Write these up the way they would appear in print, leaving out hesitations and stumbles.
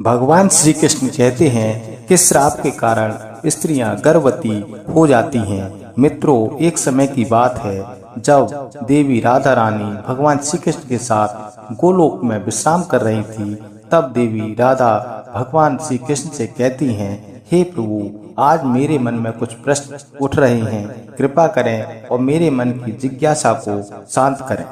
भगवान श्री कृष्ण कहते हैं कि श्राप के कारण स्त्रियां गर्भवती हो जाती हैं। मित्रों, एक समय की बात है जब देवी राधा रानी भगवान श्री कृष्ण के साथ गोलोक में विश्राम कर रही थी। तब देवी राधा भगवान श्री कृष्ण से कहती हैं, हे प्रभु, आज मेरे मन में कुछ प्रश्न उठ रहे हैं, कृपा करें और मेरे मन की जिज्ञासा को शांत करें।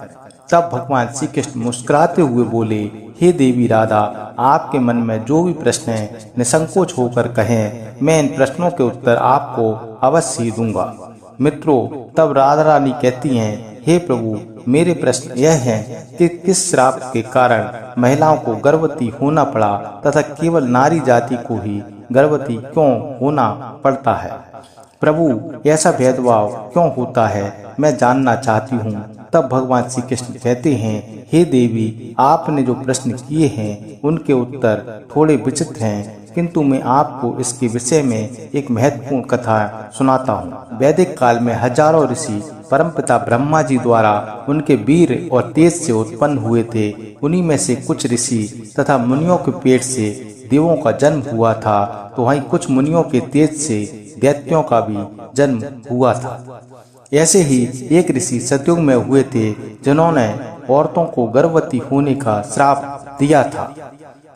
तब भगवान श्री कृष्ण मुस्कुराते हुए बोले, हे देवी राधा, आपके मन में जो भी प्रश्न है निसंकोच होकर कहें, मैं इन प्रश्नों के उत्तर आपको अवश्य ही दूंगा। मित्रों, तब राधा रानी कहती हैं, हे प्रभु, मेरे प्रश्न यह है कि किस श्राप के कारण महिलाओं को गर्भवती होना पड़ा तथा केवल नारी जाति को ही गर्भवती क्यों होना पड़ता है। प्रभु, ऐसा भेदभाव क्यों होता है, मैं जानना चाहती हूँ। तब भगवान श्री कृष्ण कहते हैं, हे देवी, आपने जो प्रश्न किए हैं उनके उत्तर थोड़े विचित्र हैं, किंतु मैं आपको इसके विषय में एक महत्वपूर्ण कथा सुनाता हूँ। वैदिक काल में हजारों ऋषि परमपिता ब्रह्मा जी द्वारा उनके वीर और तेज से उत्पन्न हुए थे। उन्हीं में से कुछ ऋषि तथा मुनियों के पेट से देवों का जन्म हुआ था, तो वहीं कुछ मुनियों के तेज से दैत्यों का भी जन्म हुआ था। ऐसे ही एक ऋषि सतयुग में हुए थे जिन्होंने औरतों को गर्भवती होने का श्राप दिया था।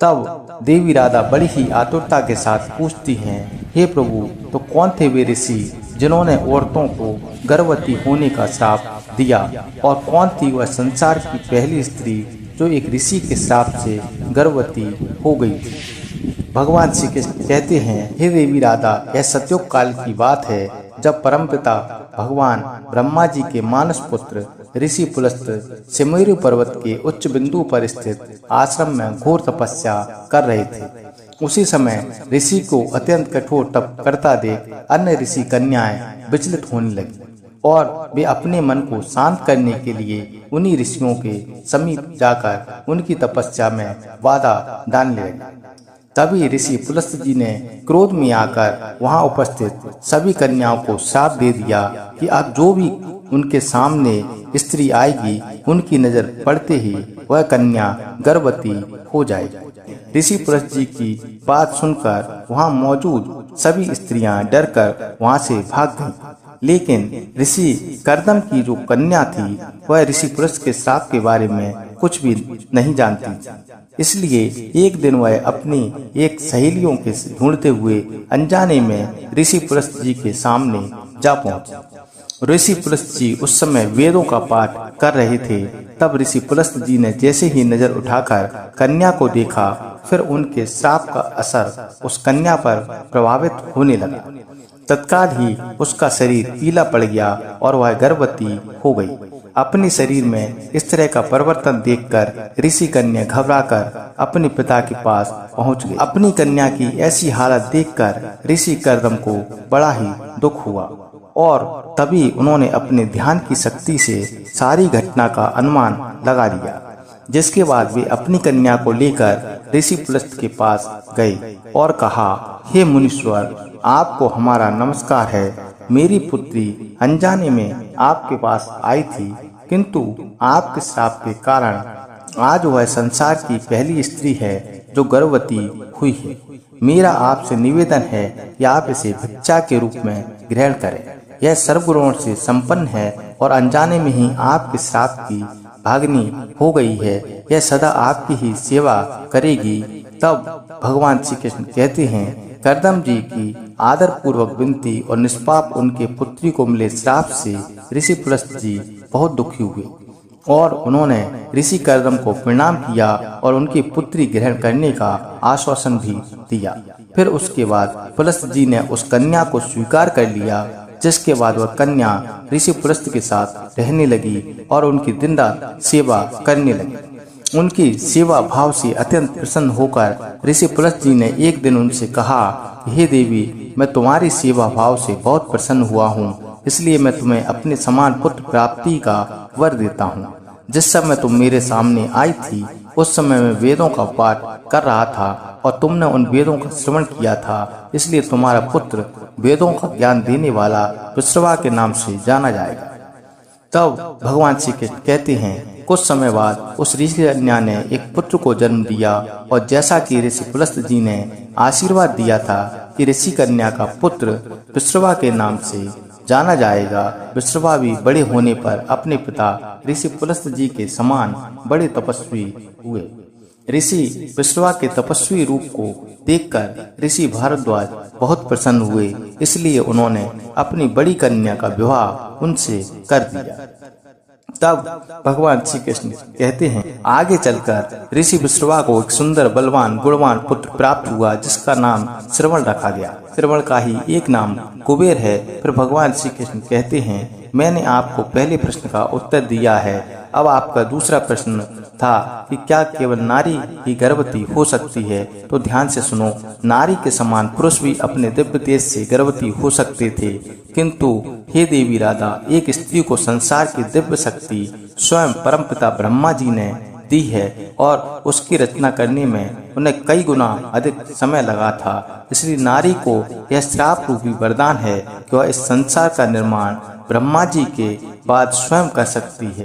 तब देवी राधा बड़ी ही आतुरता के साथ पूछती हैं, हे प्रभु, तो कौन थे वे ऋषि जिन्होंने औरतों को गर्भवती होने का श्राप दिया, और कौन थी वह संसार की पहली स्त्री जो एक ऋषि के श्राप से गर्भवती हो गई थी। भगवान श्री कृष्ण कहते हैं, हे देवी राधा, यह सतयुग काल की बात है जब परमपिता भगवान ब्रह्मा जी के मानस पुत्र ऋषि पुलस्त्य सिमेरु पर्वत के उच्च बिंदु पर स्थित आश्रम में घोर तपस्या कर रहे थे। उसी समय ऋषि को अत्यंत कठोर तप करता देख अन्य ऋषि कन्याएं विचलित होने लगी और वे अपने मन को शांत करने के लिए उन्हीं ऋषियों के समीप जाकर उनकी तपस्या में बाधा डालने लगे। तभी ऋषि पुलस्त्य जी ने क्रोध में आकर वहां उपस्थित सभी कन्याओं को श्राप दे दिया कि अब जो भी उनके सामने स्त्री आएगी, उनकी नजर पड़ते ही वह कन्या गर्भवती हो जाएगी। ऋषि पुलस्त्य जी की बात सुनकर वहां मौजूद सभी स्त्रियां डरकर वहां से भाग गईं। लेकिन ऋषि कर्दम की जो कन्या थी वह ऋषि पुलस्त्य के श्राप के बारे में कुछ भी नहीं जानती। इसलिए एक दिन वह अपनी एक सहेलियों के ढूंढते हुए अनजाने में ऋषि पुलस्त्य जी के सामने जा पहुंची। ऋषि पुलस्त्य जी उस समय वेदों का पाठ कर रहे थे। तब ऋषि पुलस्त्य जी ने जैसे ही नजर उठाकर कन्या को देखा, फिर उनके श्राप का असर उस कन्या पर प्रभावित होने लगा। तत्काल ही उसका शरीर पीला पड़ गया और वह गर्भवती हो गई। अपने शरीर में इस तरह का परिवर्तन देखकर ऋषि कन्या घबराकर अपने पिता के पास पहुंच गई। अपनी कन्या की ऐसी हालत देखकर ऋषि कर्दम को बड़ा ही दुख हुआ और तभी उन्होंने अपने ध्यान की शक्ति से सारी घटना का अनुमान लगा लिया। जिसके बाद वे अपनी कन्या को लेकर ऋषि पुलस्त्य के पास गए और कहा, हे मुनीश्वर, आपको हमारा नमस्कार है। मेरी पुत्री अनजाने में आपके पास आई थी, किंतु आपके श्राप के कारण आज वह संसार की पहली स्त्री है जो गर्भवती हुई है। मेरा आपसे निवेदन है कि आप इसे भिक्षा के रूप में ग्रहण करें। यह सर्वगुणों से संपन्न है और अनजाने में ही आपके श्राप की भागनी हो गई है। यह सदा आपकी ही सेवा करेगी। तब भगवान श्री कृष्ण कहते हैं, कर्दम जी की आदर पूर्वक विनती और निष्पाप उनके पुत्री को मिले श्राप से ऋषि पुलस्त्य जी बहुत दुखी हुए और उन्होंने ऋषि कर्दम को प्रणाम किया और उनकी पुत्री ग्रहण करने का आश्वासन भी दिया। फिर उसके बाद पुलस्त्य जी ने उस कन्या को स्वीकार कर लिया, जिसके बाद वह कन्या ऋषि पुलस्त्य के साथ रहने लगी और उनकी दिन रात सेवा करने लगी। उनकी सेवा भाव से अत्यंत प्रसन्न होकर ऋषि पुलस्त्य जी ने एक दिन उनसे कहा, हे देवी, मैं तुम्हारी सेवा भाव से बहुत प्रसन्न हुआ हूँ, इसलिए मैं तुम्हें अपने समान पुत्र प्राप्ति का वर देता हूँ। जिस समय तुम मेरे सामने आई थी उस समय मैं वेदों का पाठ कर रहा था और तुमने उन वेदों का श्रवण किया था, इसलिए तुम्हारा पुत्र वेदों का ज्ञान देने वाला विश्रवा के नाम से जाना जाएगा। तब भगवान श्री कृष्ण कहते हैं, कुछ समय बाद उस ऋषि कन्या ने एक पुत्र को जन्म दिया और जैसा कि ऋषि पुलस्त जी ने आशीर्वाद दिया था कि ऋषि कन्या का पुत्र विश्रवा के नाम से जाना जाएगा, विश्रवा भी बड़े होने पर अपने पिता ऋषि पुलस्त जी के समान बड़े तपस्वी हुए। ऋषि विश्रवा के तपस्वी रूप को देखकर ऋषि भारद्वाज बहुत प्रसन्न हुए, इसलिए उन्होंने अपनी बड़ी कन्या का विवाह उनसे कर दिया। तब भगवान श्री कृष्ण कहते हैं, आगे चलकर ऋषि विश्रवा को एक सुंदर बलवान गुणवान पुत्र प्राप्त हुआ जिसका नाम श्रवण रखा गया। श्रवण का ही एक नाम कुबेर है। फिर भगवान श्री कृष्ण कहते हैं, मैंने आपको पहले प्रश्न का उत्तर दिया है, अब आपका दूसरा प्रश्न था कि क्या केवल नारी ही गर्भवती हो सकती है, तो ध्यान से सुनो। नारी के समान पुरुष भी अपने दिव्य तेज से गर्भवती हो सकते थे, किंतु हे देवी राधा, एक स्त्री को संसार की दिव्य शक्ति स्वयं परमपिता ब्रह्मा जी ने दी है और उसकी रचना करने में उन्हें कई गुना अधिक समय लगा था। इसलिए नारी को यह श्राप रूपी वरदान है कि वह इस संसार का निर्माण ब्रह्मा जी के बाद स्वयं कर सकती है।